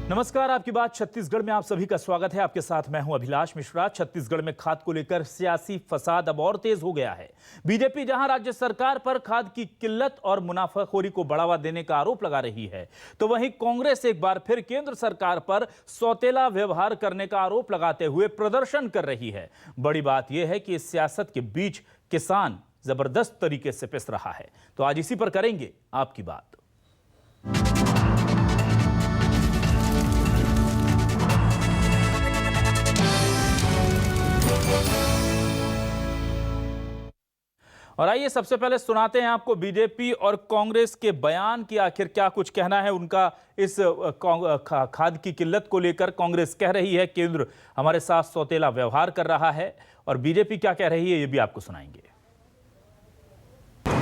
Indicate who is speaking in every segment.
Speaker 1: नमस्कार, आपकी बात छत्तीसगढ़ में आप सभी का स्वागत है। आपके साथ मैं हूं अभिलाष मिश्रा। छत्तीसगढ़ में खाद को लेकर सियासी फसाद अब और तेज हो गया है। बीजेपी जहां राज्य सरकार पर खाद की किल्लत और मुनाफाखोरी को बढ़ावा देने का आरोप लगा रही है, तो वहीं कांग्रेस एक बार फिर केंद्र सरकार पर सौतेला व्यवहार करने का आरोप लगाते हुए प्रदर्शन कर रही है। बड़ी बात यह है कि इस सियासत के बीच किसान जबरदस्त तरीके से पिस रहा है। तो आज इसी पर करेंगे आपकी बात। और आइए सबसे पहले सुनाते हैं आपको बीजेपी और कांग्रेस के बयान की आखिर क्या कुछ कहना है उनका। इस खाद की किल्लत को लेकर कांग्रेस कह रही है केंद्र हमारे साथ सौतेला व्यवहार कर रहा है, और बीजेपी क्या कह रही है ये भी आपको सुनाएंगे।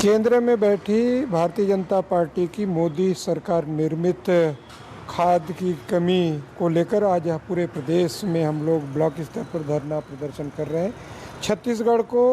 Speaker 2: केंद्र में बैठी भारतीय जनता पार्टी की मोदी सरकार निर्मित खाद की कमी को लेकर आज पूरे प्रदेश में हम लोग ब्लॉक स्तर पर धरना प्रदर्शन कर रहे हैं। छत्तीसगढ़ को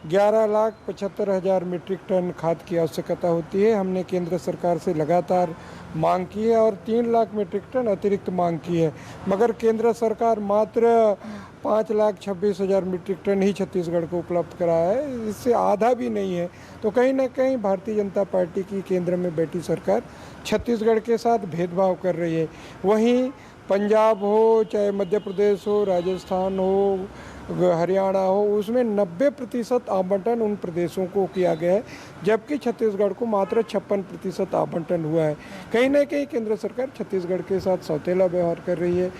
Speaker 2: 11,75,000 मीट्रिक टन खाद की आवश्यकता होती है। हमने केंद्र सरकार से लगातार मांग की है और 3 लाख मीट्रिक टन अतिरिक्त मांग की है, मगर केंद्र सरकार मात्र 5,26,000 मीट्रिक टन ही छत्तीसगढ़ को उपलब्ध कराया है। इससे आधा भी नहीं है। तो कहीं ना कहीं भारतीय जनता पार्टी की केंद्र में बैठी सरकार छत्तीसगढ़ के साथ भेदभाव कर रही है। वहीं पंजाब हो, चाहे मध्य प्रदेश हो, राजस्थान हो, हरियाणा हो, उसमें 90% आवंटन उन प्रदेशों को किया गया है, जबकि छत्तीसगढ़ को मात्र 56% आवंटन हुआ है। कहीं ना कहीं केंद्र सरकार छत्तीसगढ़ के साथ सौतेला व्यवहार कर रही है।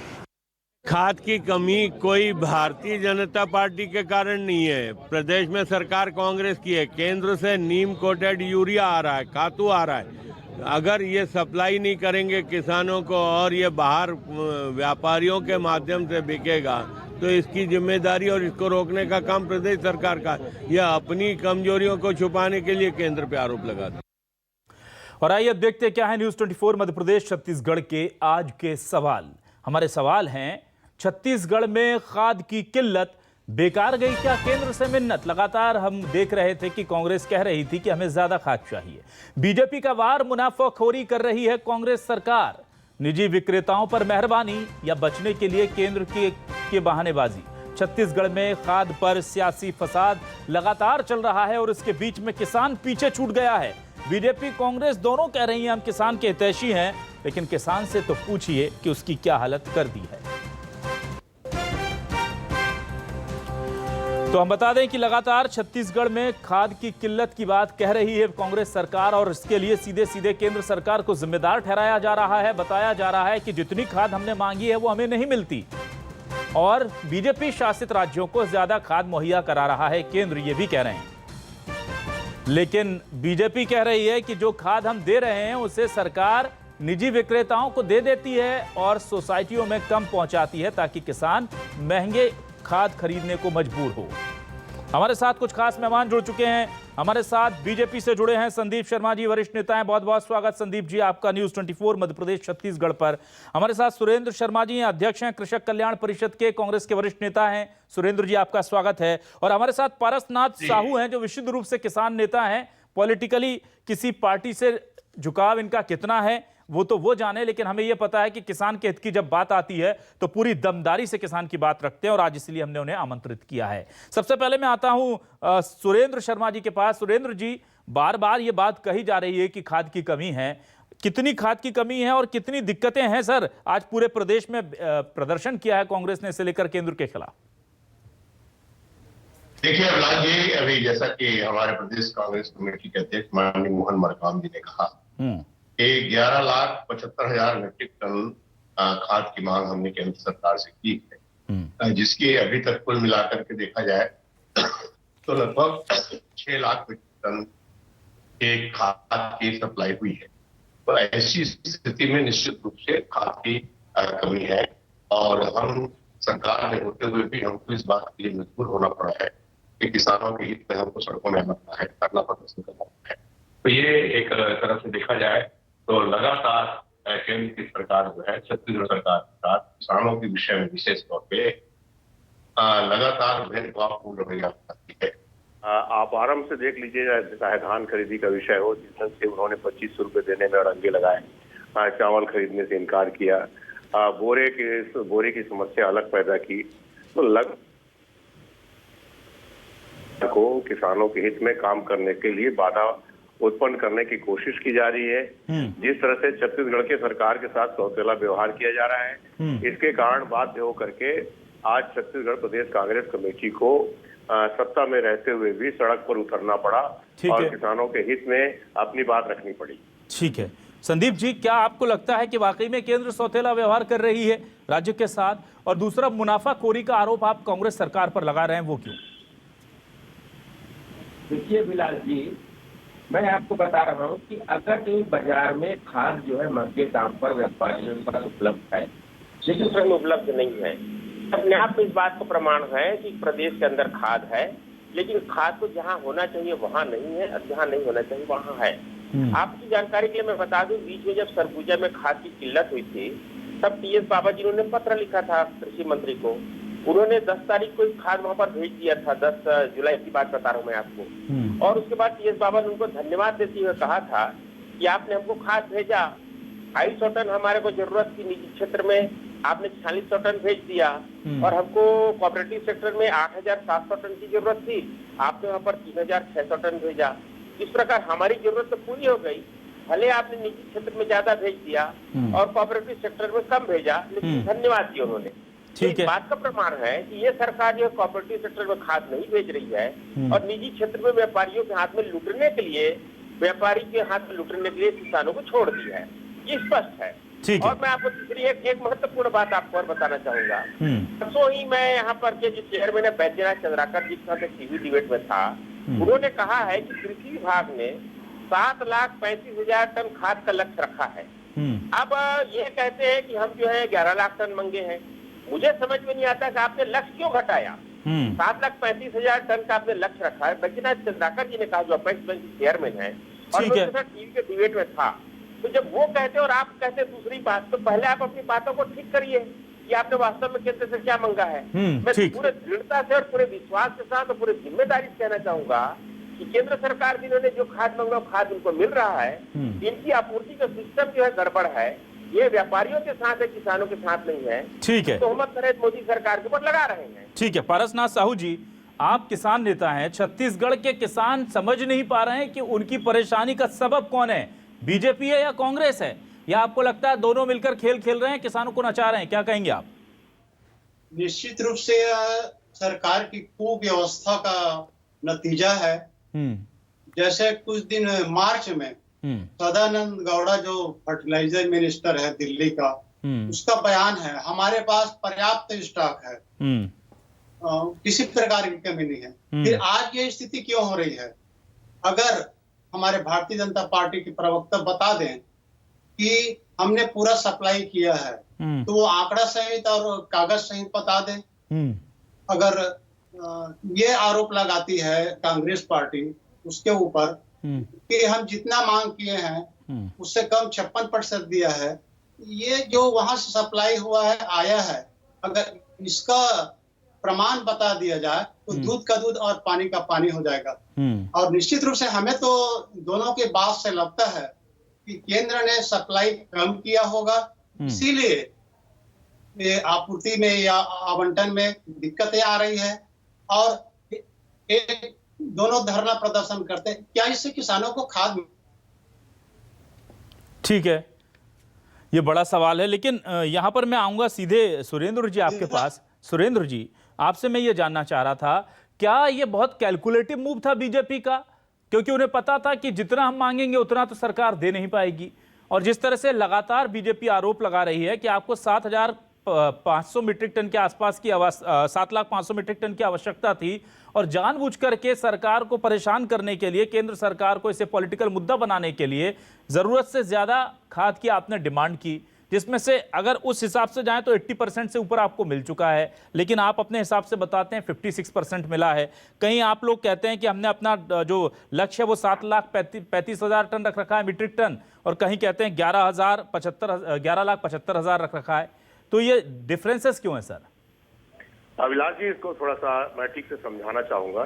Speaker 3: खाद की कमी कोई भारतीय जनता पार्टी के कारण नहीं है। प्रदेश में सरकार कांग्रेस की है। केंद्र से नीम कोटेड यूरिया आ रहा है, खातू आ रहा है। अगर ये सप्लाई नहीं करेंगे किसानों को और ये बाहर व्यापारियों के माध्यम से बिकेगा, तो इसकी जिम्मेदारी और इसको रोकने का काम प्रदेश सरकार का। यह अपनी कमजोरियों को छुपाने के लिए केंद्र पे आरोप लगाते हैं।
Speaker 1: और आइए अब देखते हैं क्या है न्यूज़ 24 मध्य प्रदेश छत्तीसगढ़ के आज के सवाल। हमारे सवाल हैं, छत्तीसगढ़ में खाद की किल्लत, बेकार गई क्या केंद्र से मिन्नत? लगातार हम देख रहे थे कि कांग्रेस कह रही थी कि हमें ज्यादा खाद चाहिए। बीजेपी का वार मुनाफाखोरी कर रही है कांग्रेस सरकार। निजी विक्रेताओं पर मेहरबानी या बचने के लिए केंद्र के बहानेबाजी। छत्तीसगढ़ में खाद पर सियासी फसाद लगातार चल रहा है और इसके बीच में किसान पीछे छूट गया है। बीजेपी कांग्रेस दोनों कह रही हैं हम किसान के हितैषी हैं, लेकिन किसान से तो पूछिए कि उसकी क्या हालत कर दी है। तो हम बता दें कि लगातार छत्तीसगढ़ में खाद की किल्लत की बात कह रही है कांग्रेस सरकार, और इसके लिए सीधे सीधे केंद्र सरकार को जिम्मेदार ठहराया जा रहा है। बताया जा रहा है कि जितनी खाद हमने मांगी है वो हमें नहीं मिलती, और बीजेपी शासित राज्यों को ज्यादा खाद मुहैया करा रहा है केंद्र, ये भी कह रहे हैं। लेकिन बीजेपी कह रही है कि जो खाद हम दे रहे हैं उसे सरकार निजी विक्रेताओं को दे देती है और सोसाइटियों में कम पहुंचाती है, ताकि किसान महंगे खाद खरीदने को मजबूर हो। हमारे साथ कुछ खास मेहमान जुड़ चुके हैं। हमारे साथ बीजेपी से जुड़े हैं संदीप शर्मा जी, वरिष्ठ नेता हैं। बहुत बहुत स्वागत संदीप जी आपका न्यूज़ 24 मध्य प्रदेश छत्तीसगढ़ पर। हमारे साथ सुरेंद्र शर्मा जी हैं, अध्यक्ष हैं कृषक कल्याण परिषद के, कांग्रेस के वरिष्ठ नेता हैं। सुरेंद्र जी आपका स्वागत है। और हमारे साथ पारसनाथ साहू हैं, जो विशुद्ध रूप से किसान नेता हैं। पॉलिटिकली किसी पार्टी से झुकाव इनका कितना है वो तो वो जाने, लेकिन हमें यह पता है कि किसान के हित की जब बात आती है तो पूरी दमदारी से किसान की बात रखते हैं, और आज इसलिए हमने उन्हें आमंत्रित किया है। सबसे पहले मैं आता हूं सुरेंद्र शर्मा जी के पास। सुरेंद्र जी, बार बार ये बात कही जा रही है कि खाद की कमी है। कितनी खाद की कमी है और कितनी दिक्कतें हैं सर? आज पूरे प्रदेश में प्रदर्शन किया है कांग्रेस ने इसे लेकर केंद्र के खिलाफ।
Speaker 4: देखिए अभिलाष जी, अभी जैसा कि हमारे प्रदेश कांग्रेस कमेटी के अध्यक्ष माननीय मोहन मरकाम जी ने कहा, 11,75,000 मीट्रिक टन खाद की मांग हमने केंद्र सरकार से की है, जिसकी अभी तक कुल मिलाकर के देखा जाए तो लगभग 6 लाख मीट्रिक टन के खाद की सप्लाई हुई है। तो ऐसी स्थिति में निश्चित रूप से खाद की कमी है, और हम सरकार में होते हुए भी हमको इस बात के लिए मजबूर होना पड़ा है कि किसानों के हित में हमको सड़कों में आना है, करना प्रदर्शन करना है। तो ये एक तरफ से देखा जाए तो लगातार केंद्र की सरकार जो है छत्तीसगढ़ सरकार के साथ किसानों के विषय में विशेष तौर पे लगातार भेदभावपूर्ण रवैया करती है।
Speaker 5: आप आराम से देख लीजिए, चाहे धान खरीदी का विषय हो, जिसमें से उन्होंने 2500 रुपए देने में अड़ंगे लगाए, चावल खरीदने से इनकार किया, बोरे की समस्या अलग पैदा की, तो लग को किसानों के हित में काम करने के लिए बाधा उत्पन्न करने की कोशिश की जा रही है। जिस तरह से छत्तीसगढ़ के सरकार के साथ सौतेला व्यवहार किया जा रहा है, इसके कारण बाध्य होकर के आज छत्तीसगढ़ प्रदेश कांग्रेस कमेटी को सत्ता में रहते हुए भी सड़क पर उतरना पड़ा और किसानों के हित में अपनी बात रखनी पड़ी।
Speaker 1: ठीक है संदीप जी, क्या आपको लगता है कि वाकई में केंद्र सौतेला व्यवहार कर रही है राज्य के साथ? और दूसरा, मुनाफाखोरी का आरोप आप कांग्रेस सरकार पर लगा रहे हैं, वो क्यों?
Speaker 6: देखिए विलास जी, मैं आपको बता रहा हूँ कि अगर कहीं बाजार में खाद जो है महंगे दाम पर व्यापारियों के पास उपलब्ध है, लेकिन स्वयं उपलब्ध नहीं है, अपने आप में इस बात का प्रमाण है कि प्रदेश के अंदर खाद है, लेकिन खाद तो जहाँ होना चाहिए वहाँ नहीं है और जहाँ नहीं होना चाहिए वहाँ है। आपकी जानकारी के लिए मैं बता दूं, बीच में जब सरगुजा में खाद की किल्लत हुई थी, तब टीएस बाबा जी ने पत्र लिखा था कृषि मंत्री को। उन्होंने 10 तारीख को खाद वहां पर भेज दिया था, 10 जुलाई की बात बता रहा हूं मैं आपको। और उसके बाद टीएस बाबा ने उनको धन्यवाद देते हुए कहा था कि आपने हमको खाद भेजा, 250 टन हमारे को जरूरत थी, निजी क्षेत्र में आपने 4600 टन भेज दिया, और हमको कोऑपरेटिव सेक्टर में 8700 टन की जरूरत थी, आपने वहां पर 3600 टन भेजा। इस प्रकार हमारी जरूरत तो पूरी हो गई, भले आपने निजी क्षेत्र में ज्यादा भेज दिया और कोऑपरेटिव सेक्टर में कम भेजा, लेकिन धन्यवाद दिया उन्होंने।
Speaker 1: ठीक है,
Speaker 6: बात का प्रमाण है कि ये सरकार जो कोऑपरेटिव सेक्टर में खाद नहीं भेज रही है और निजी क्षेत्र में व्यापारियों के हाथ में लूटने के लिए, व्यापारी के हाथ में लूटने के लिए किसानों को छोड़ दिया है, ये स्पष्ट है।
Speaker 1: ठीक है।
Speaker 6: और मैं आपको तीसरी एक महत्वपूर्ण बात आपको और बताना चाहूंगा। परसों ही मैं यहाँ पर के जो चेयरमैन है बैद्यनाथ चंद्राकर जी के साथ टीवी डिबेट में था, उन्होंने कहा है कि कृषि विभाग ने 7,35,000 टन खाद का लक्ष्य रखा है। अब ये कहते हैं कि हम जो है 11 लाख टन मांगे हैं। मुझे समझ में नहीं आता कि आपने लक्ष्य क्यों घटाया। 7,35,000 टन का आपने लक्ष्य रखा है। बैद्यनाथ चंद्राकर जी ने कहा, जो अपेक्स बैंक के चेयरमैन है, और मैं उनके साथ टीवी के डिबेट में था। तो जब वो कहते और आप कहते दूसरी बात, तो पहले आप अपनी बातों को ठीक करिए कि आपने वास्तव में केंद्र से क्या मांगा है। मैं पूरे दृढ़ता से और पूरे विश्वास के साथ और पूरे जिम्मेदारी से कहना चाहूंगा कि केंद्र सरकार भी ने जो खाद मांगा खाद उनको मिल रहा है। इनकी आपूर्ति का सिस्टम जो है गड़बड़ है, ये व्यापारियों के साथ है, किसानों के साथ नहीं है।
Speaker 1: ठीक है,
Speaker 6: तोहमत नरेंद्र मोदी सरकार के ऊपर लगा रहे हैं।
Speaker 1: ठीक है, पारसनाथ साहू जी, आप किसान नेता हैं, छत्तीसगढ़ के किसान समझ नहीं पा रहे हैं कि उनकी परेशानी का सबब कौन है, बीजेपी है या कांग्रेस है, या आपको लगता है दोनों मिलकर खेल खेल रहे हैं, किसानों को नचा रहे हैं? क्या कहेंगे आप?
Speaker 7: निश्चित रूप से सरकार की कुव्यवस्था का नतीजा है। जैसे कुछ दिन मार्च में सदानंद गौड़ा जो फर्टिलाइजर मिनिस्टर है दिल्ली का, उसका बयान है, हमारे पास पर्याप्त स्टॉक है, किसी प्रकार की कमी नहीं है। फिर आज ये स्थिति क्यों हो रही है? अगर हमारे भारतीय जनता पार्टी के प्रवक्ता बता दें कि हमने पूरा सप्लाई किया है, तो वो आंकड़ा सहित और कागज सहित बता दें। अगर ये आरोप लगाती है कांग्रेस पार्टी उसके ऊपर कि हम जितना मांग किए हैं उससे कम 56% दिया है, ये जो वहां से सप्लाई हुआ है आया है, अगर इसका प्रमाण बता दिया जाए तो दूध का दूध और पानी का पानी हो जाएगा। और निश्चित रूप से हमें तो दोनों के बात से लगता है कि केंद्र ने सप्लाई कम किया होगा, इसीलिए आपूर्ति में या आवंटन में दिक्कतें आ रही है। और एक दोनों धरना प्रदर्शन करते, क्या इससे किसानों को खाद?
Speaker 1: ठीक है, ये बड़ा सवाल है, लेकिन यहां पर मैं आऊंगा सीधे सुरेंद्र जी आपके पास। सुरेंद्र जी, आपसे मैं ये जानना चाह रहा था, क्या ये बहुत कैलकुलेटिव मूव था बीजेपी का? क्योंकि उन्हें पता था कि जितना हम मांगेंगे उतना तो सरकार दे नहीं पाएगी, और जिस तरह से लगातार बीजेपी आरोप लगा रही है कि आपको 7,500 मीट्रिक टन के आसपास की 7,500 मीट्रिक टन की आवश्यकता थी, और जानबूझ करके सरकार को परेशान करने के लिए, केंद्र सरकार को इसे पॉलिटिकल मुद्दा बनाने के लिए जरूरत से ज्यादा खाद की आपने डिमांड की, जिसमें से अगर उस हिसाब से जाएं तो 80% से ऊपर आपको मिल चुका है, लेकिन आप अपने हिसाब से बताते हैं 56% मिला है। कहीं आप लोग कहते हैं कि हमने अपना जो लक्ष्य है वो 7,35,000 टन रख रखा है मीट्रिक टन, और कहीं कहते हैं 11,75,000 रख रखा है। तो ये डिफरेंसेस क्यों है सर?
Speaker 5: अभिलाष जी, इसको थोड़ा सा मैं ठीक से समझाना चाहूंगा,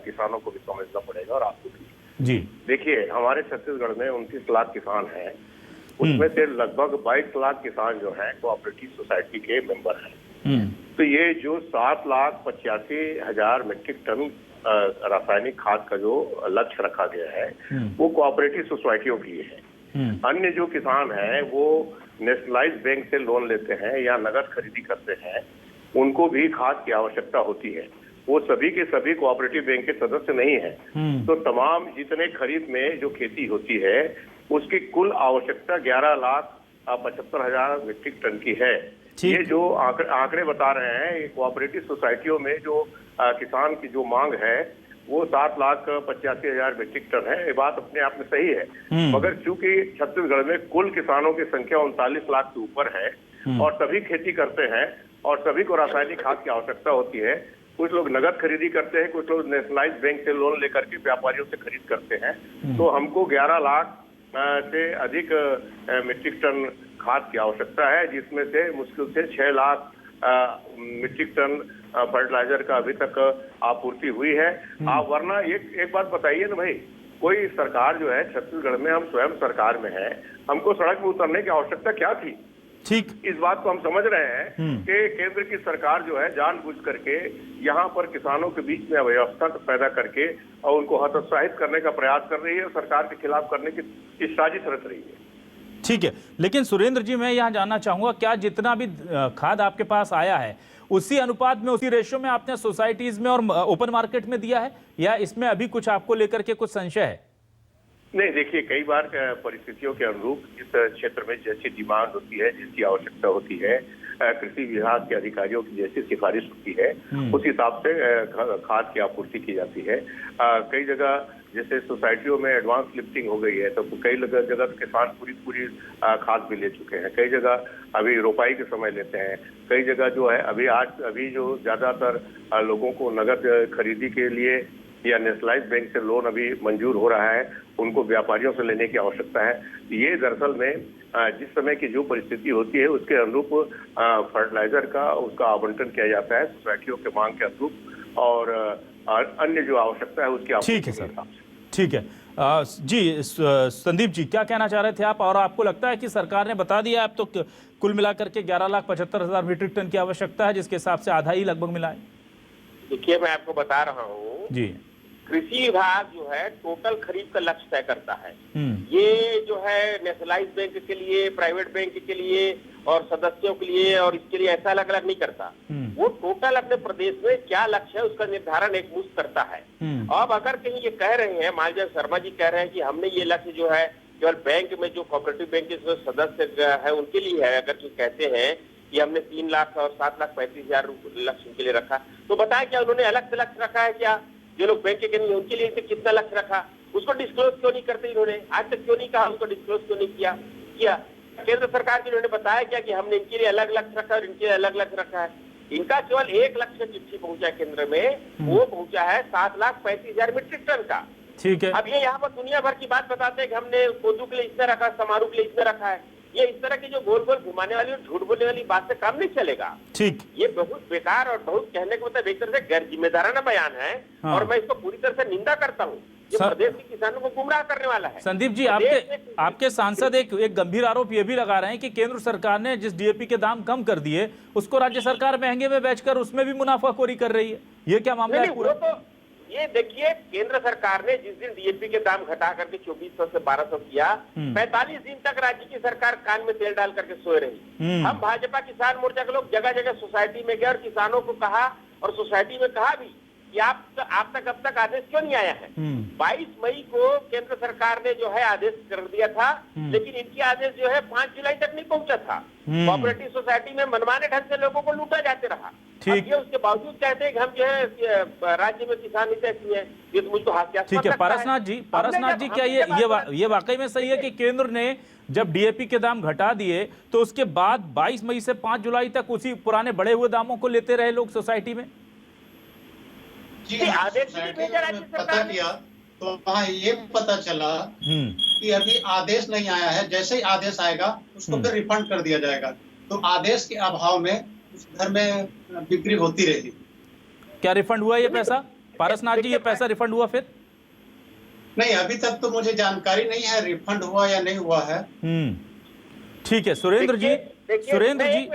Speaker 5: किसानों को भी समझना पड़ेगा और आपको भी।
Speaker 1: जी
Speaker 5: देखिए, हमारे छत्तीसगढ़ में 29 लाख किसान हैं उसमें से लगभग 22 लाख किसान जो हैं कोऑपरेटिव सोसाइटी के मेंबर हैं। तो ये जो 7,85,000 मीट्रिक टन रासायनिक खाद का जो लक्ष्य रखा गया है वो कोऑपरेटिव सोसाइटियों के लिए है। अन्य जो किसान हैं वो नेशनलाइज्ड बैंक से लोन लेते हैं या नगद खरीदी करते हैं, उनको भी खाद की आवश्यकता होती है। वो सभी के सभी कोऑपरेटिव बैंक के सदस्य नहीं हैं। तो तमाम जितने खरीद में जो खेती होती है उसकी कुल आवश्यकता 11,75,000 मीट्रिक टन की है। ये जो आंकड़े बता रहे हैं, ये कोऑपरेटिव सोसाइटियों में जो किसान की जो मांग है वो 7,85,000 मीट्रिक टन है। ये बात अपने आप में सही है, मगर चूंकि छत्तीसगढ़ में कुल किसानों की संख्या 39 लाख से ऊपर है और सभी खेती करते हैं और सभी को रासायनिक खाद की आवश्यकता होती है। कुछ लोग नगद खरीदी करते हैं, कुछ लोग नेशनलाइज्ड बैंक से लोन लेकर के व्यापारियों से खरीद करते हैं। तो हमको 11 लाख से अधिक मीट्रिक टन खाद की आवश्यकता है, जिसमें से मुश्किल से 6 लाख मीट्रिक टन फर्टिलाइजर का अभी तक आपूर्ति हुई है। आप वरना एक बात बताइए ना भाई, कोई सरकार जो है छत्तीसगढ़ में, हम स्वयं सरकार में है, हमको सड़क में उतरने की आवश्यकता क्या थी?
Speaker 1: ठीक,
Speaker 5: इस बात को हम समझ रहे हैं कि केंद्र की सरकार जो है जानबूझ करके यहाँ पर किसानों के बीच में अव्यवस्था पैदा करके और उनको हतोत्साहित करने का प्रयास कर रही है, सरकार के खिलाफ करने की साजिश रच रही है।
Speaker 1: ठीक है, लेकिन सुरेंद्र जी मैं यहाँ जानना चाहूंगा, क्या जितना भी खाद आपके पास आया है उसी अनुपात में, उसी रेशियो में आपने सोसाइटीज में और ओपन मार्केट में दिया है, या इसमें अभी कुछ आपको लेकर के कुछ संशय है?
Speaker 5: नहीं, देखिए, कई बार परिस्थितियों के अनुरूप जिस क्षेत्र में जैसी डिमांड होती है, जिसकी आवश्यकता होती है, कृषि विभाग के अधिकारियों की जैसी सिफारिश होती है, उस हिसाब से खाद की आपूर्ति की जाती है। कई जगह जैसे सोसाइटियों में एडवांस लिफ्टिंग हो गई है, तो कई जगह किसान पूरी खाद भी ले चुके हैं। कई जगह अभी रोपाई के समय लेते हैं। कई जगह जो है अभी जो ज्यादातर लोगों को नगद खरीदी के लिए या नेशनलाइज्ड बैंक से लोन अभी मंजूर हो रहा है, उनको व्यापारियों से लेने की आवश्यकता है। ये दरअसल में जिस समय की जो परिस्थिति होती है उसके अनुरूप फर्टिलाइजर का उसका आवंटन किया जाता है सोसाइटियों के मांग के अनुरूप, और अन्य जो आवश्यकता है उसकी
Speaker 1: ठीक है सर, ठीक है। जी संदीप जी, क्या कहना चाह रहे थे आप? और आपको लगता है कि सरकार ने बता दिया अब तो कुल मिलाकर के 11,75,000 मीट्रिक टन की आवश्यकता है, जिसके हिसाब से आधा ही लगभग मिला है?
Speaker 6: देखिए, मैं आपको बता रहा हूँ
Speaker 1: जी,
Speaker 6: कृषि विभाग जो है टोटल खरीद का लक्ष्य तय करता है। ये जो है नेशनलाइज्ड बैंक के लिए, प्राइवेट बैंक के लिए और सदस्यों के लिए और इसके लिए ऐसा अलग अलग नहीं करता। वो टोटल अपने प्रदेश में क्या लक्ष्य है उसका निर्धारण एक मुश्त करता है। अब अगर कहीं ये कह रहे हैं, मान लीजिए शर्मा जी कह रहे हैं कि हमने ये लक्ष्य जो है केवल बैंक में जो कोऑपरेटिव बैंक के सदस्य है उनके लिए है, अगर जो कहते हैं कि हमने 3 लाख और 7,35,000 लक्ष्य के लिए रखा, तो बताएं क्या उन्होंने अलग से लक्ष्य रखा है क्या? जो लोग बैंक के नहीं उनके लिए कितना लक्ष्य रखा, उसको डिस्क्लोज क्यों नहीं करते इन्होंने? आज तक क्यों नहीं कहा, उसको डिस्क्लोज क्यों नहीं किया? केंद्र सरकार की इन्होंने बताया क्या कि हमने इनके लिए अलग लक्ष्य रखा और इनके लिए अलग लक्ष्य रखा है? इनका केवल एक लक्ष्य चिट्ठी पहुंचा केंद्र में, वो पहुंचा है 7,35,000 मीट्रिक टन का।
Speaker 1: ठीक है।
Speaker 6: अब ये यहाँ पर दुनिया भर की बात बताते हैं कि हमने कोदू के लिए इतना रखा, समारोह के लिए इतना रखा है। ये इस तरह की जो गोल गोल घुमाने वाली और झूठ बोलने वाली बात से काम नहीं चलेगा।
Speaker 1: ठीक,
Speaker 6: ये बहुत बेकार और बहुत कहने का मतलब एक तरह से गैर जिम्मेदाराना बयान है। और मैं इसको पूरी तरह से निंदा करता हूँ। ये प्रदेश के किसानों को गुमराह करने वाला है।
Speaker 1: संदीप जी, आपके सांसद एक गंभीर आरोप ये भी लगा रहे हैं कि केंद्र सरकार ने जिस डीएपी के दाम कम कर दिए उसको राज्य सरकार महंगे में बेचकर उसमें भी मुनाफाखोरी कर रही है। ये क्या मामला है पूरा?
Speaker 6: तो ये देखिए, केंद्र सरकार ने जिस दिन डीएपी के दाम घटा करके 2400 से 1200 किया, 45 दिन तक राज्य की सरकार कान में तेल डाल करके सोए रही। हम भाजपा किसान मोर्चा के लोग जगह जगह सोसाइटी में गए और किसानों को कहा और सोसाइटी में कहा भी कि आप तक अब तक आदेश क्यों नहीं आया है? 22 मई को केंद्र सरकार ने जो है आदेश कर दिया था, लेकिन इनकी आदेश जो है 5 जुलाई तक नहीं पहुंचा था। कोऑपरेटिव सोसाइटी में मनमाने ढंग से लोगों को लूटा जाते रहा। ठीक, ये उसके बावजूद कहते हैं कि हम जो है राज्य में किसान हित ऐसी है, ये तो मुझको हास्यास्पद
Speaker 1: ठीक है।
Speaker 6: लगता है।
Speaker 1: पारसनाथ जी, क्या ये वाकई में सही है कि केंद्र ने जब डीएपी के दाम घटा दिए तो उसके बाद 22 मई से 5 जुलाई तक उसी पुराने बढ़े हुए दामों को लेते रहे लोग सोसाइटी में?
Speaker 7: जी, आदेश पता किया तो वहाँ ये पता चला कि अभी आदेश नहीं आया है। जैसे ही आदेश आएगा उसको फिर रिफंड कर दिया जाएगा। तो आदेश के अभाव में उस घर में बिक्री होती रही।
Speaker 1: क्या रिफंड हुआ ये पैसा? पारसनाथ जी, ये पैसा रिफंड हुआ फिर?
Speaker 7: नहीं, अभी तक तो मुझे जानकारी नहीं है रिफंड हुआ या नहीं हुआ है।
Speaker 1: ठीक है सुरेंद्र जी, सुरेंद्र जी,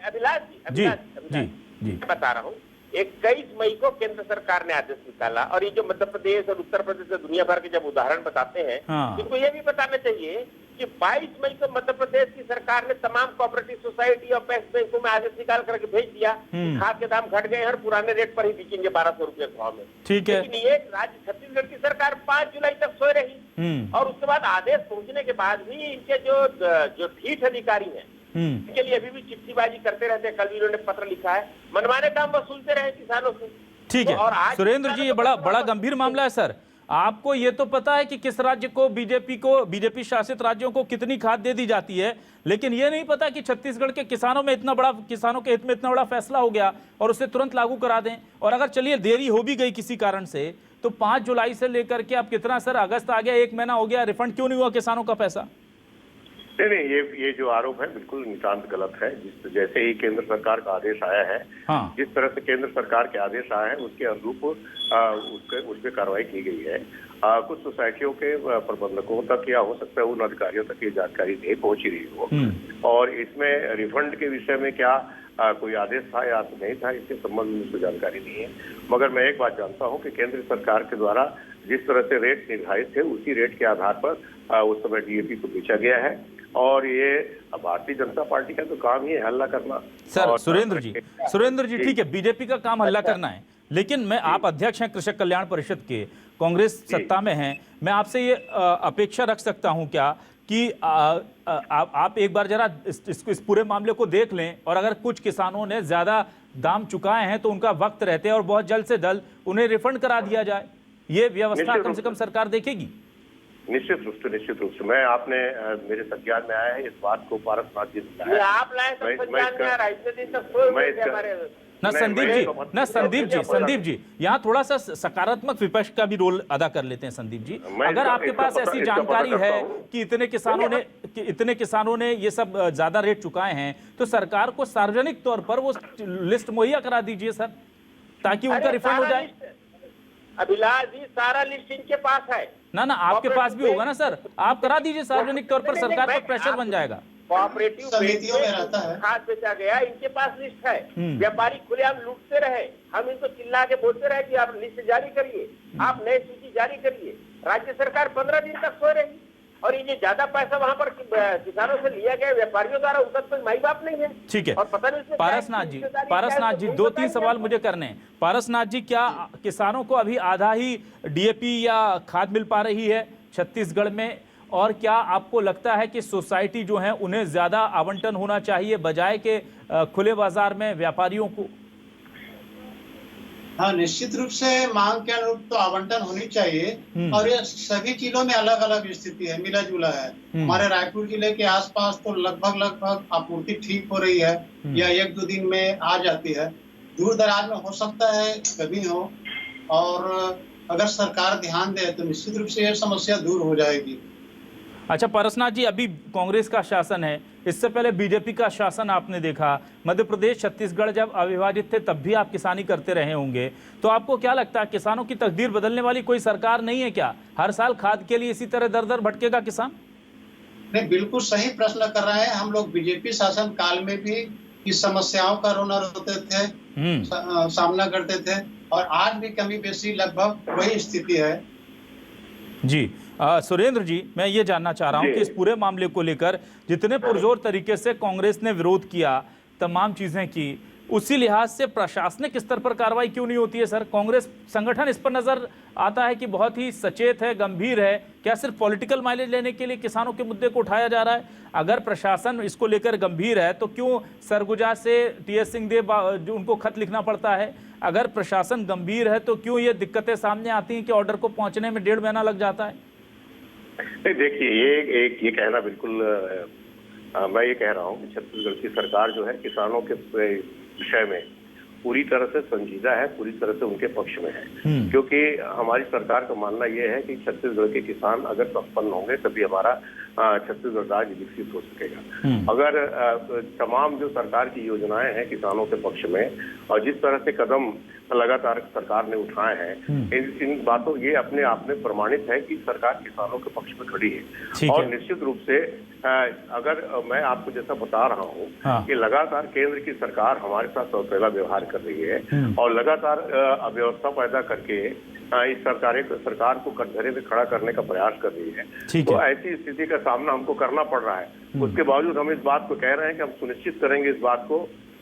Speaker 6: अभिलाष
Speaker 1: जी जी जी
Speaker 6: बता रहा हूँ, 21 मई को केंद्र सरकार ने आदेश निकाला, और ये जो मध्य प्रदेश और उत्तर प्रदेश से दुनिया भर के जब उदाहरण बताते हैं,
Speaker 1: हाँ।
Speaker 6: इनको ये भी बताना चाहिए कि 22 मई को मध्य प्रदेश की सरकार ने तमाम कोऑपरेटिव सोसाइटी और पैक्स बैंकों में आदेश निकाल करके भेज दिया, खाद के दाम घट गए हैं और पुराने रेट पर ही बिकेंगे 1200 रुपये भाव में।
Speaker 1: ठीक है।
Speaker 6: लेकिन ये राज्य छत्तीसगढ़ की सरकार 5 जुलाई तक सोए रही, और उसके बाद आदेश पहुंचने के बाद भी इनके जो ढीठ अधिकारी हैं, के लिए अभी भी चिट्ठीबाजी करते रहते हैं। कल भी इन्होंने पत्र लिखा है, मनमाने काम वसूलते रहे किसानों से।
Speaker 1: ठीक है सुरेंद्र जी, ये बड़ा गंभीर मामला है सर। आपको ये तो पता है कि किस राज्य को बीजेपी शासित राज्यों को कितनी खाद दे दी जाती है, लेकिन ये नहीं पता कि छत्तीसगढ़ के किसानों के हित में इतना बड़ा फैसला हो गया और उसे तुरंत लागू करा दें। और अगर चलिए देरी हो भी गई किसी कारण से, तो 5 जुलाई से लेकर के अब कितना सर, अगस्त आ गया, 1 महीना हो गया, रिफंड क्यों नहीं हुआ किसानों का पैसा?
Speaker 5: नहीं, ये जो आरोप है बिल्कुल नितांत गलत है। जैसे ही केंद्र सरकार का आदेश आया है,
Speaker 1: हाँ।
Speaker 5: जिस तरह से केंद्र सरकार के आदेश आए हैं उसके अनुरूप उस पर कार्रवाई की गई है। कुछ सोसाइटियों के प्रबंधकों तक या हो सकता है उन अधिकारियों तक ये जानकारी नहीं पहुंच रही हो, और इसमें रिफंड के विषय में क्या कोई आदेश था या नहीं था, इसके संबंध में मुझे जानकारी नहीं है। मगर मैं एक बात जानता हूं कि केंद्र सरकार के द्वारा जिस तरह से रेट निर्धारित थे, उसी रेट के आधार पर उस समय डीएपी को बेचा गया है, और ये भारतीय जनता पार्टी का तो काम ही है हल्ला करना।
Speaker 1: सर सुरेंद्र जी ठीक है, बीजेपी का काम हल्ला करना है, लेकिन मैं, आप अध्यक्ष हैं कृषक कल्याण परिषद के, कांग्रेस सत्ता में है, मैं आपसे ये अपेक्षा रख सकता हूं क्या कि आप एक बार जरा इस पूरे मामले को देख लें, और अगर कुछ किसानों ने ज्यादा दाम चुकाए हैं तो उनका वक्त रहते और बहुत जल्द से जल्द उन्हें रिफंड करा दिया जाए, ये व्यवस्था कम से कम सरकार देखेगी?
Speaker 5: निश्चित रूप से मैं, आपने मेरे संज्ञान में आया है इस बात को पारसनाथ जी ने
Speaker 6: आप लाए तो संज्ञान में आ रहा है, इतने दिन तक सोए हुए थे हमारे। संदीप जी, यहाँ थोड़ा सा सकारात्मक विपक्ष का भी रोल अदा कर लेते हैं। संदीप जी, अगर आपके पास ऐसी जानकारी है कि इतने किसानों ने ये सब ज्यादा रेट चुकाए हैं, तो सरकार को सार्वजनिक तौर पर वो लिस्ट मुहैया करा दीजिए सर, ताकि उनका रिफंड हो जाए। अभिलाष जी, सारा लिस्ट इनके पास है
Speaker 1: ना, आपके पास भी होगा ना सर, आप करा दीजिए सार्वजनिक तौर पर, सरकार पर प्रेशर बन जाएगा।
Speaker 6: कोऑपरेटिव
Speaker 7: समितियों में रहता है,
Speaker 6: खाद बेचा गया, इनके पास लिस्ट है। व्यापारी खुलेआम लूटते रहे, हम इनको चिल्ला के बोलते रहे कि आप लिस्ट जारी करिए, आप नई सूची जारी करिए। राज्य सरकार 15 दिन तक सो रही, और ये ज्यादा पैसा वहां पर किसानों से लिया गया व्यापारियों द्वारा, उनका कोई माई बाप नहीं है।
Speaker 1: ठीक है,
Speaker 6: और पता नहीं
Speaker 1: पारसनाथ जी 2-3 सवाल मुझे करने हैं। पारसनाथ जी, क्या किसानों को अभी आधा ही डीएपी या खाद मिल पा रही है छत्तीसगढ़ में, और क्या आपको लगता है कि सोसाइटी जो है उन्हें ज्यादा आवंटन होना चाहिए बजाय के खुले बाजार में व्यापारियों को?
Speaker 7: हाँ, निश्चित रूप से मांग के अनुरूप तो आवंटन होनी चाहिए, और ये सभी जिलों में अलग अलग स्थिति है, मिला जुला है। हमारे रायपुर जिले के आसपास तो लगभग आपूर्ति ठीक हो रही है, या 1-2 दिन में आ जाती है। दूर दराज में हो सकता है कभी हो, और अगर सरकार ध्यान दे तो निश्चित रूप से यह समस्या दूर हो जाएगी।
Speaker 1: अच्छा पारसनाथ जी, अभी कांग्रेस का शासन है, इससे पहले बीजेपी का शासन आपने देखा, मध्य प्रदेश छत्तीसगढ़ जब अविभाजित थे तब भी आप किसानी करते रहे होंगे, तो आपको क्या लगता है किसानों की तकदीर बदलने वाली कोई सरकार नहीं है क्या? हर साल खाद के लिए इसी तरह दर दर भटकेगा किसान?
Speaker 7: नहीं, बिल्कुल सही प्रश्न कर रहे हैं। हम लोग बीजेपी शासन काल में भी इस समस्याओं का रोना रोते थे, सामना करते थे, और आज भी कमी बेसी लगभग वही स्थिति है।
Speaker 1: जी सुरेंद्र जी, मैं ये जानना चाह रहा हूं कि इस पूरे मामले को लेकर जितने पुरजोर तरीके से कांग्रेस ने विरोध किया, तमाम चीजें की, उसी लिहाज से प्रशासनिक स्तर पर कार्रवाई क्यों नहीं होती है सर? कांग्रेस संगठन इस पर नजर आता है कि बहुत ही सचेत है, गंभीर है, क्या सिर्फ पॉलिटिकल माइलेज लेने के लिए किसानों के मुद्दे को उठाया जा रहा है? अगर प्रशासन इसको लेकर गंभीर है तो क्यों सरगुजा से टीएस सिंहदेव जो उनको खत लिखना पड़ता है? अगर प्रशासन गंभीर है तो क्यों ये दिक्कतें सामने आती हैं कि ऑर्डर को पहुंचने में 1.5 महीना लग जाता है?
Speaker 5: नहीं, देखिए, ये कहना बिल्कुल मैं ये कह रहा हूँ कि छत्तीसगढ़ की सरकार जो है किसानों के विषय में पूरी तरह से संजीदा है, पूरी तरह से उनके पक्ष में है, क्योंकि हमारी सरकार का मानना यह है कि छत्तीसगढ़ के किसान अगर संपन्न होंगे तभी हमारा छत्तीसगढ़ राज्य विकसित हो सकेगा। अगर तमाम जो सरकार की योजनाएं हैं किसानों के पक्ष में, और जिस तरह से कदम लगातार सरकार ने उठाए हैं, इन बातों ये अपने आप में प्रमाणित है कि सरकार किसानों के पक्ष में खड़ी है। और निश्चित रूप से अगर मैं आपको जैसा बता रहा हूँ कि लगातार केंद्र की सरकार हमारे साथ सौतेला व्यवहार कर रही है और लगातार अव्यवस्था पैदा करके इस सरकार को कटघरे में खड़ा करने का प्रयास कर रही है। तो ऐसी स्थिति का सामना हमको करना पड़ रहा है। उसके बावजूद हम इस बात को कह रहे हैं कि हम सुनिश्चित करेंगे इस बात को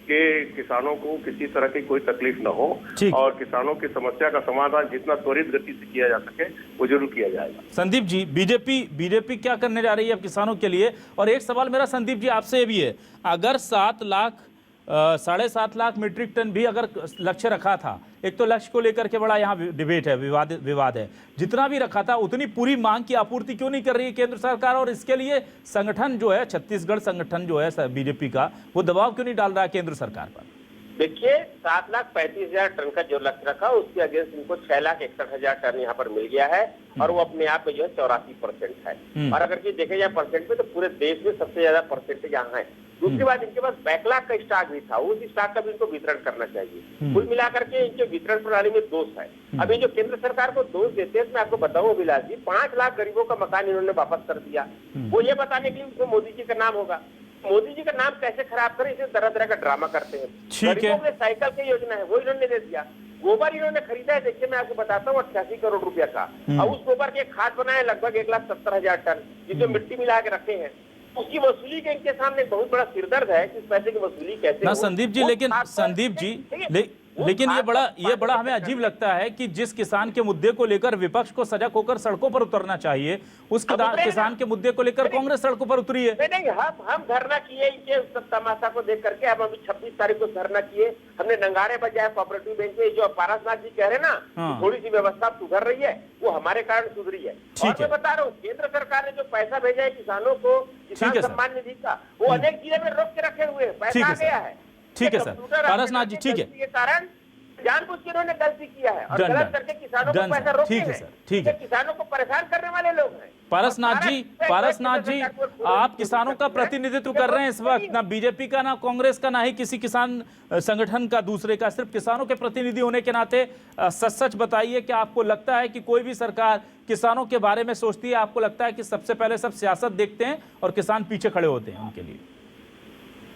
Speaker 5: कि किसानों को किसी तरह की कोई तकलीफ न हो और किसानों की समस्या का समाधान जितना त्वरित गति से किया जा सके वो जरूर किया जाएगा।
Speaker 1: संदीप जी, बीजेपी क्या करने जा रही है अब किसानों के लिए? और एक सवाल मेरा संदीप जी आपसे ये भी है, अगर 7.5 लाख मीट्रिक टन भी अगर लक्ष्य रखा था, एक तो लक्ष्य को लेकर के बड़ा यहाँ डिबेट है, विवाद है, जितना भी रखा था उतनी पूरी मांग की आपूर्ति क्यों नहीं कर रही है केंद्र सरकार? और इसके लिए संगठन जो है, छत्तीसगढ़ संगठन जो है बीजेपी का, वो दबाव क्यों नहीं डाल रहा है केंद्र सरकार पर?
Speaker 6: देखिए, 7,35,000 टन का जो लक्ष्य रखा उसके अगेंस्ट इनको 6,61,000 टन यहाँ पर मिल गया है और वो अपने आप में जो है 84% है। और अगर ये देखे जाए परसेंट में तो पूरे देश में सबसे ज्यादा परसेंटेज यहाँ है। दूसरी बात, इनके पास बैकलॉग का स्टॉक भी था, उस स्टॉक का भी इनको वितरण करना चाहिए। कुल मिलाकर के इनके वितरण प्रणाली में दोष है। अब ये जो केंद्र सरकार को दोष देते हैं, मैं आपको बताऊं अभिलाष जी, 5 लाख गरीबों का मकान इन्होंने वापस कर दिया। वो ये बताने के लिए उसमें मोदी जी का नाम होगा, मोदी जी का नाम कैसे खराब करें, इसे तरह तरह का ड्रामा करते हैं। गरीबों के साइकिल की योजना है वो इन्होंने दे दिया। गोबर इन्होंने खरीदा है, देखिए मैं आपको बताता हूँ, 88 करोड़ रुपया का, और उस गोबर के खाद बनाए लगभग 1,70,000 टन, जिसमें मिट्टी मिला के रखे हैं। उसकी वसूली के इनके सामने बहुत बड़ा सिरदर्द है कि इस पैसे की वसूली कैसे
Speaker 1: ना संदीप जी, लेकिन ये बड़ा हमें अजीब लगता है कि जिस किसान के मुद्दे को लेकर विपक्ष को सजग होकर सड़कों पर उतरना चाहिए, उस किसान के मुद्दे को लेकर कांग्रेस सड़कों पर उतरी है।
Speaker 6: नहीं, हम धरना किए इनके तमाशा को देख करके। हम अभी 26 तारीख को धरना किए, हमने नंगारे बजाए कोऑपरेटिव बैंक में। जो पारसनाथ जी कह रहे हैं ना, थोड़ी सी व्यवस्था सुधर रही है, वो हमारे कारण सुधरी है। और मैं बता रहा हूँ, केंद्र सरकार ने जो पैसा भेजा है किसानों को, किसान सम्मान निधि का, वो अनेक जिले में रोक के रखे हुए हैं, पैसा आ गया है।
Speaker 1: ठीक है सर, पारसनाथ जी, ठीक है,
Speaker 6: के कारण जानबूझ के इन्होंने गलती किया है और गलत करके किसानों को पैसा रोके हैं।
Speaker 1: ठीक है,
Speaker 6: किसानों को परेशान करने वाले लोग हैं।
Speaker 1: पारसनाथ जी, आप किसानों का प्रतिनिधित्व कर रहे हैं इस वक्त, ना बीजेपी का, ना कांग्रेस का, ना ही किसी किसान संगठन का दूसरे का, सिर्फ किसानों के प्रतिनिधि होने के नाते सच बताइए कि आपको लगता है कि कोई भी सरकार किसानों के बारे में सोचती है? आपको लगता है कि सबसे पहले सब सियासत देखते हैं और किसान पीछे खड़े होते हैं उनके लिए?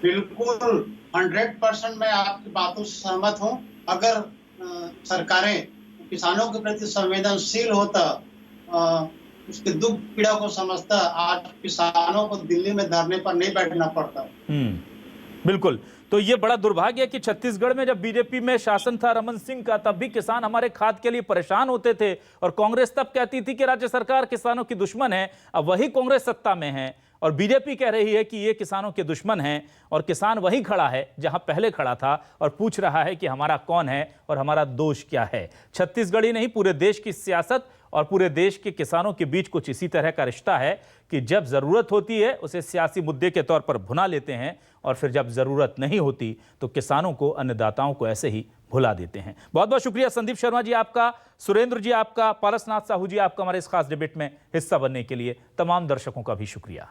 Speaker 7: बिल्कुल 100% मैं आपकी बातों से सहमत हूं। अगर सरकारें किसानों के प्रति संवेदनशील होता, उसके दुख पीड़ा को समझता, आज किसानों को दिल्ली में धरने पर नहीं बैठना पड़ता।
Speaker 1: बिल्कुल। तो ये बड़ा दुर्भाग्य है कि छत्तीसगढ़ में जब बीजेपी में शासन था रमन सिंह का, तब भी किसान हमारे खाद के लिए परेशान होते थे और कांग्रेस तब कहती थी कि राज्य सरकार किसानों की दुश्मन है। अब वही कांग्रेस सत्ता में है और बीजेपी कह रही है कि ये किसानों के दुश्मन हैं, और किसान वहीं खड़ा है जहां पहले खड़ा था और पूछ रहा है कि हमारा कौन है और हमारा दोष क्या है। छत्तीसगढ़ ही नहीं, पूरे देश की सियासत और पूरे देश के किसानों के बीच कुछ इसी तरह का रिश्ता है कि जब जरूरत होती है उसे सियासी मुद्दे के तौर पर भुना लेते हैं और फिर जब जरूरत नहीं होती तो किसानों को, अन्नदाताओं को ऐसे ही भुला देते हैं। बहुत बहुत शुक्रिया संदीप शर्मा जी आपका, सुरेंद्र जी आपका, पारसनाथ साहू जी आपका हमारे इस खास डिबेट में हिस्सा बनने के लिए। तमाम दर्शकों का भी शुक्रिया।